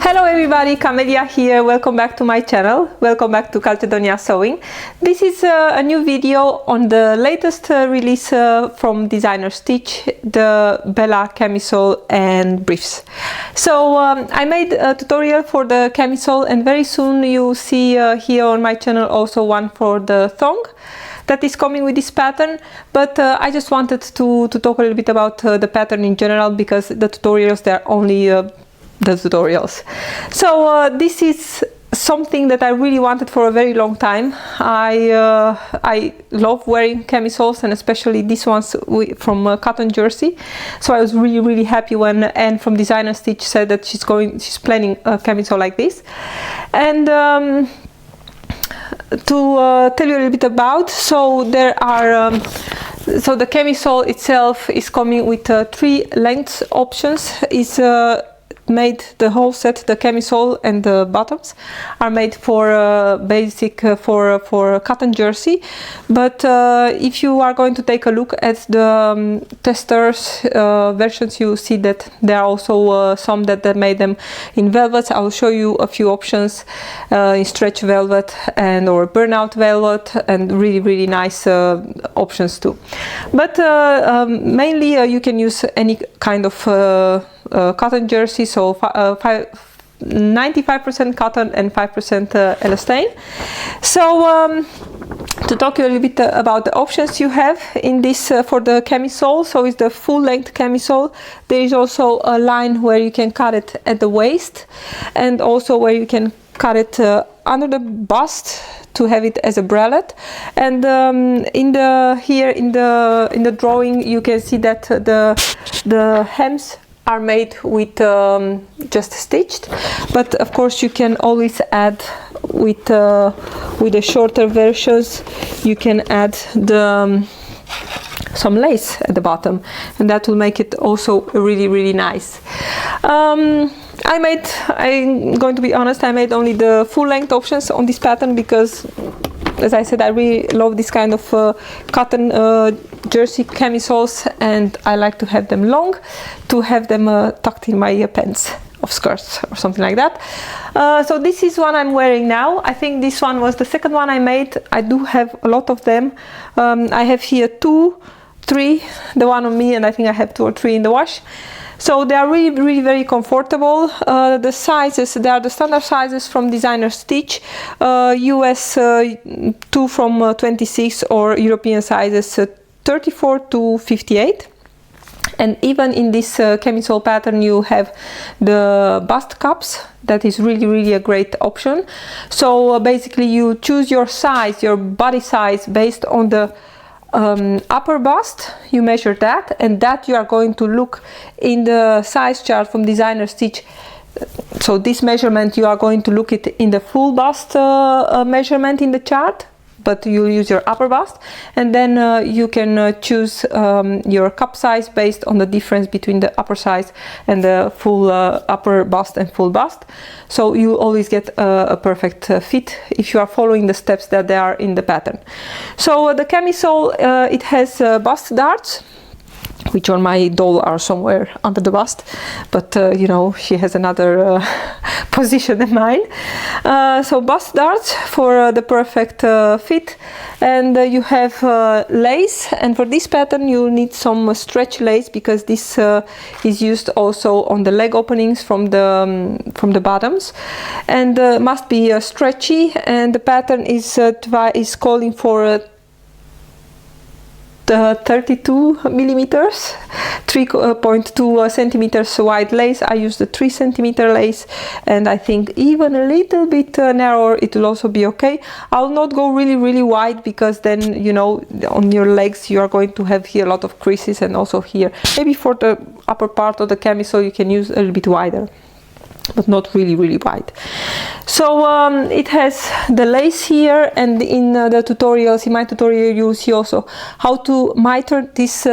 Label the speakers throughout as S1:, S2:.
S1: Hello everybody, Camelia here. Welcome back to my channel. Welcome back to Calcedonia Sewing. This is a new video on the latest release from Designer Stitch, the Bella camisole and briefs. So I made a tutorial for the camisole, and very soon you see here on my channel also one for the thong that is coming with this pattern, but I just wanted to talk a little bit about the pattern in general, because the tutorials, they're only the tutorials. So this is something that I really wanted for a very long time. I love wearing camisoles, and especially these ones from cotton jersey. So I was really happy when Anne from Designer Stitch said that she's planning a camisole like this. And to tell you a little bit about, so there are so the camisole itself is coming with 3 lengths options. Is made, the whole set, the camisole and the bottoms are made for basic for cotton jersey, but if you are going to take a look at the testers versions, you see that there are also some that made them in velvets. I will show you a few options in stretch velvet and or burnout velvet, and really nice options too. But mainly you can use any kind of cotton jersey, so 95% cotton and 5% elastane. So to talk a little bit about the options you have in this for the camisole, so it's the full length camisole. There is also a line where you can cut it at the waist, and also where you can cut it under the bust to have it as a bralette. And here in the drawing you can see that the hems are made with just stitched, but of course you can always add with the shorter versions, you can add some lace at the bottom, and that will make it also really nice. I'm going to be honest, I made only the full length options on this pattern because, as I said, I really love this kind of cotton jersey camisoles, and I like to have them long, to have them tucked in my pants of skirts or something like that. So this is one I'm wearing now. I think this one was the second one I made. I do have a lot of them. I have here 2, 3, the one on me, and I think I have 2 or 3 in the wash. So they are really very comfortable. The sizes, they are the standard sizes from Designer Stitch, US 2 from 26, or European sizes 34 to 58. And even in this camisole pattern you have the bust cups. That is really a great option. So basically you choose your size, your body size, based on the upper bust. You measure that, and that you are going to look in the size chart from Designer Stitch. So this measurement, you are going to look it in the full bust measurement in the chart, but you use your upper bust, and then you can choose your cup size based on the difference between the upper size and the full upper bust and full bust. So you always get a perfect fit if you are following the steps that they are in the pattern. So the camisole, it has bust darts, which on my doll are somewhere under the bust, but you know, she has another position than mine. So bust darts for the perfect fit, and you have lace, and for this pattern you need some stretch lace, because this is used also on the leg openings from the bottoms, and must be stretchy, and the pattern is calling for 32 millimeters, 3.2 centimeters wide lace. I use the 3 centimeter lace, and I think even a little bit narrower it will also be okay. I'll not go really wide, because then, you know, on your legs you are going to have here a lot of creases, and also here maybe for the upper part of the camisole you can use a little bit wider, but not really wide. So it has the lace here, and in the tutorials, in my tutorial, you see also how to miter this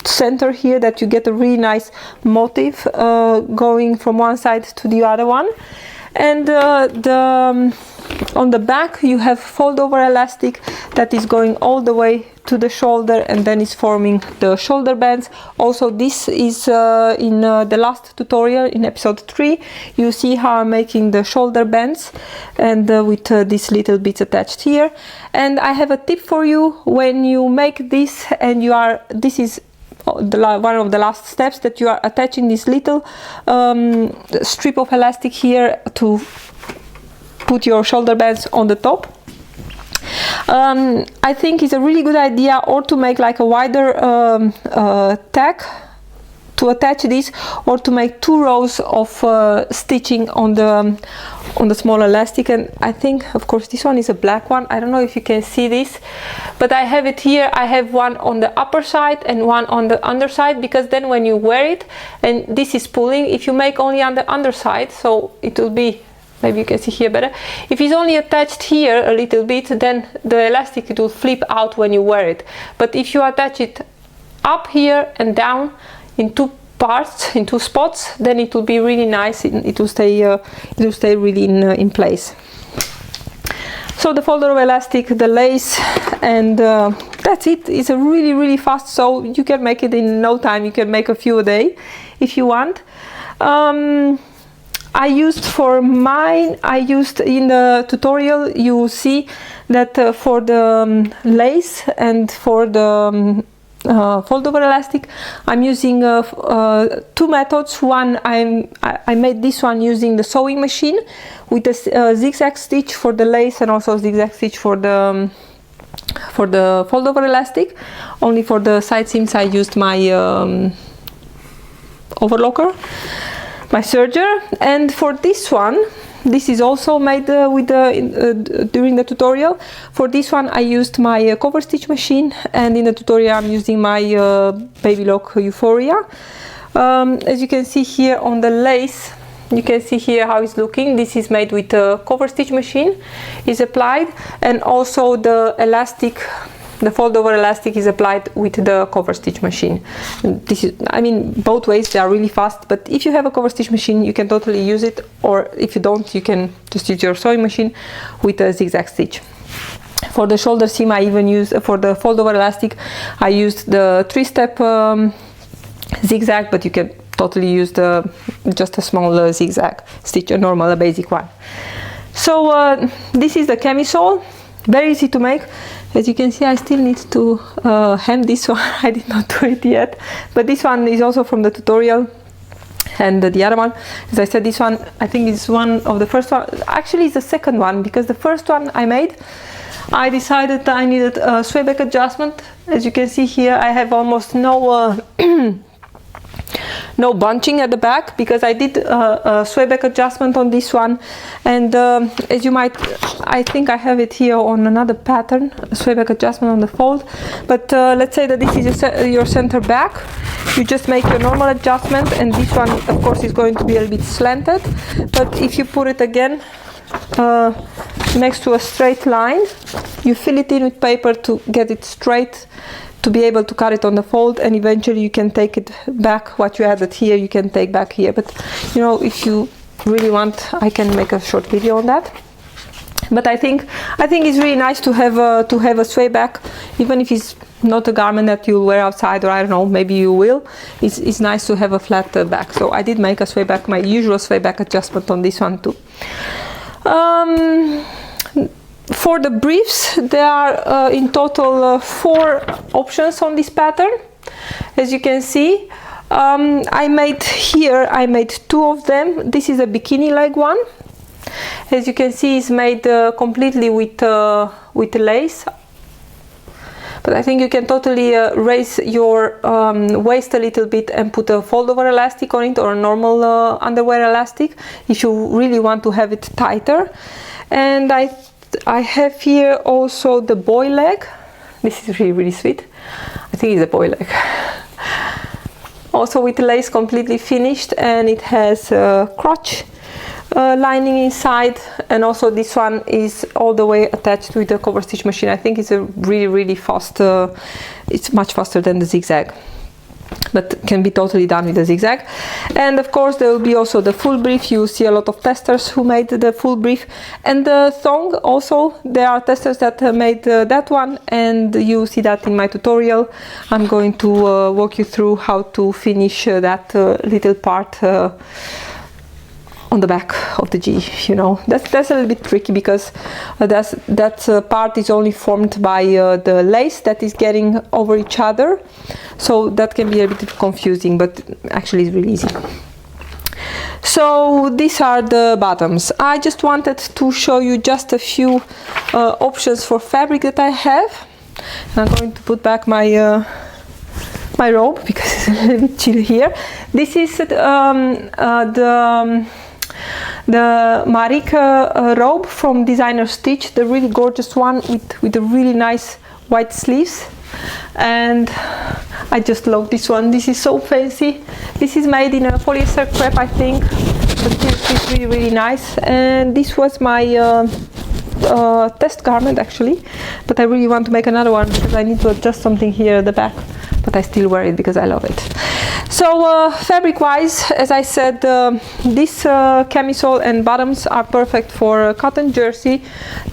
S1: center here, that you get a really nice motif going from one side to the other one. And on the back you have fold over elastic that is going all the way to the shoulder and then is forming the shoulder bands. Also this is in the last tutorial in episode 3 you see how I'm making the shoulder bands and with these little bits attached here. And I have a tip for you when you make this and this is one of the last steps, that you are attaching this little strip of elastic here to put your shoulder bands on the top. I think it's a really good idea or to make like a wider tack to attach this, or to make 2 rows of stitching on the small elastic. And I think, of course, this one is a black one. I don't know if you can see this, but I have it here. I have one on the upper side and one on the underside, because then when you wear it, and this is pulling, if you make only on the underside, so it will be, maybe you can see here better, if it's only attached here a little bit, then the elastic, it will flip out when you wear it. But if you attach it up here and down in 2 parts, in 2 spots, then it will be really nice. It will stay really in place. So the folder of elastic, the lace, and that's it. It's a really fast, so you can make it in no time. You can make a few a day if you want. I used for mine, in the tutorial, you see that for the lace and for the fold over elastic, I'm using 2 methods. One, I made this one using the sewing machine with a zigzag stitch for the lace and also zigzag stitch for the fold over elastic. Only for the side seams I used my overlocker, my serger. And for this one, this is also made during the tutorial. For this one I used my cover stitch machine, and in the tutorial I'm using my Baby Lock Euphoria. As you can see here on the lace, you can see here how it's looking. This is made with a cover stitch machine, is applied, and also the elastic, the fold over elastic, is applied with the cover stitch machine. And this is, I mean, both ways they are really fast, but if you have a cover stitch machine you can totally use it, or if you don't, you can just use your sewing machine with a zigzag stitch. For the shoulder seam I even used, for the fold over elastic, I used the 3-step zigzag, but you can totally use just a small zigzag stitch, a normal, a basic one. So this is the camisole, very easy to make. As you can see, I still need to hem this one. I did not do it yet, but this one is also from the tutorial. And the other one, as I said, this one I think is one of the first one. Actually it's the second one, because the first one I made, I decided that I needed a Swayback adjustment. As you can see here, I have almost no no bunching at the back, because I did a Swayback adjustment on this one. And as you might, I think I have it here on another pattern, a Swayback adjustment on the fold. But let's say that this is your center back. You just make your normal adjustment, and this one of course is going to be a little bit slanted, but if you put it again next to a straight line, you fill it in with paper to get it straight, to be able to cut it on the fold, and eventually you can take it back. What you added here you can take back here, but you know, if you really want, I can make a short video on that. But I think it's really nice to have a Swayback, even if it's not a garment that you'll wear outside, or I don't know, maybe you will. It's nice to have a flat back. So I did make a Swayback, my usual Swayback adjustment on this one too. For the briefs, there are in total 4 options on this pattern. As you can see, I made 2 of them. This is a bikini leg one. As you can see, it's made completely with lace. But I think you can totally raise your waist a little bit and put a fold over elastic on it, or a normal underwear elastic, if you really want to have it tighter. And I have here also the boy leg. This is really sweet. I think it's a boy leg. Also with lace, completely finished, and it has a crotch lining inside, and also this one is all the way attached with the cover stitch machine. I think it's a really fast, it's much faster than the zigzag. but can be totally done with a zigzag. And of course there will be also the full brief. You see a lot of testers who made the full brief, and the thong also, there are testers that made that one, and you see that in my tutorial. I'm going to walk you through how to finish that little part on the back of the G. You know, that's a little bit tricky, because that part is only formed by the lace that is getting over each other, so that can be a bit confusing, but actually it's really easy. So these are the bottoms. I just wanted to show you just a few options for fabric that I have. I'm going to put back my my robe because it's a little bit chilly here. This is the Marika robe from Designer Stitch, the really gorgeous one with the really nice white sleeves, and I just love this one. This is so fancy. This is made in a polyester crepe, I think, but it's really, really nice. And this was my test garment actually, but I really want to make another one because I need to adjust something here at the back, but I still wear it because I love it. So fabric wise, as I said, this camisole and bottoms are perfect for cotton jersey,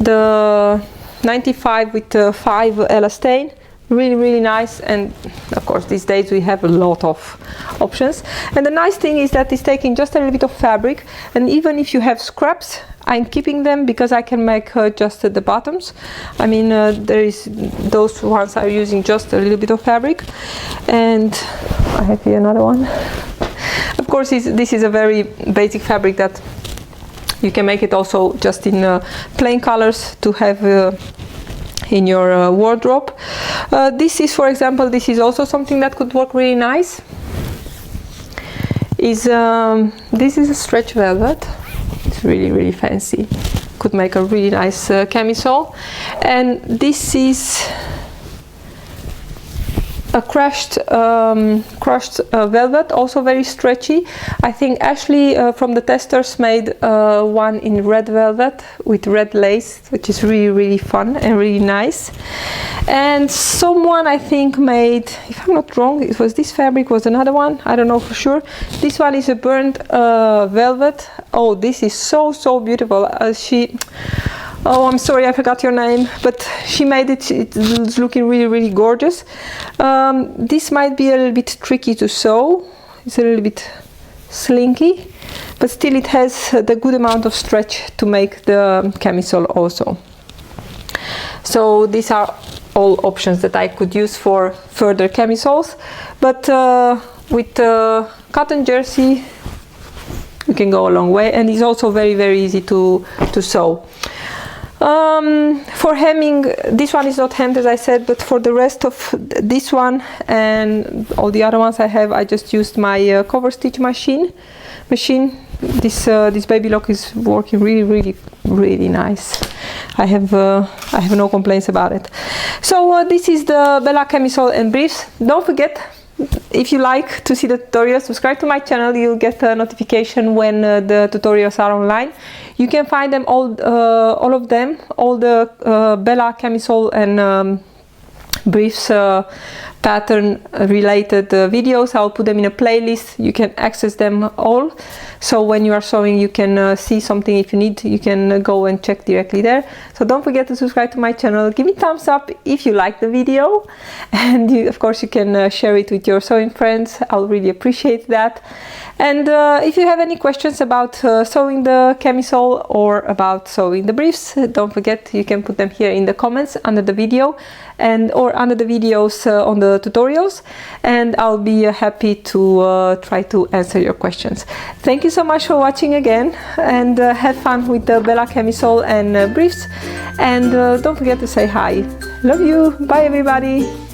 S1: the 95 with 5 elastane. Really nice, and of course these days we have a lot of options. And the nice thing is that it's taking just a little bit of fabric, and even if you have scraps, I'm keeping them because I can make just the bottoms. I mean, those ones are using just a little bit of fabric. And I have here another one. Of course this is a very basic fabric that you can make it also just in plain colors to have in your wardrobe. This is, for example, this is also something that could work really nice. This is a stretch velvet. It's really fancy. Could make a really nice camisole. And this is a crushed velvet, also very stretchy. I think Ashley from the testers made one in red velvet with red lace, which is really fun and really nice. And someone, I think, made, if I'm not wrong, it was this fabric, was another one, I don't know for sure. This one is a burnt velvet. Oh, this is so beautiful. Oh, I'm sorry, I forgot your name, but she made it. It's looking really gorgeous. This might be a little bit tricky to sew. It's a little bit slinky, but still it has the good amount of stretch to make the camisole also. So these are all options that I could use for further camisoles, but with cotton jersey you can go a long way, and it's also very easy to sew. For hemming, this one is not hemmed, as I said, but for the rest of this one and all the other ones I just used my cover stitch machine. This baby lock is working really nice. I have no complaints about it. So this is the Bella camisole and briefs. Don't forget, if you like to see the tutorials, subscribe to my channel. You'll get a notification when the tutorials are online. You can find them all of them, all the Bella camisole and briefs pattern related videos. I'll put them in a playlist. You can access them all, so when you are sewing you can see something. If you need, you can go and check directly there. So don't forget to subscribe to my channel. Give me thumbs up if you like the video, and of course you can share it with your sewing friends. I'll really appreciate that. And if you have any questions about sewing the camisole or about sewing the briefs, don't forget, you can put them here in the comments under the video, and or under the videos on the tutorials, and I'll be happy to try to answer your questions. Thank you so much for watching again, and have fun with the Bella camisole and briefs, and don't forget to say hi. Love you. Bye everybody.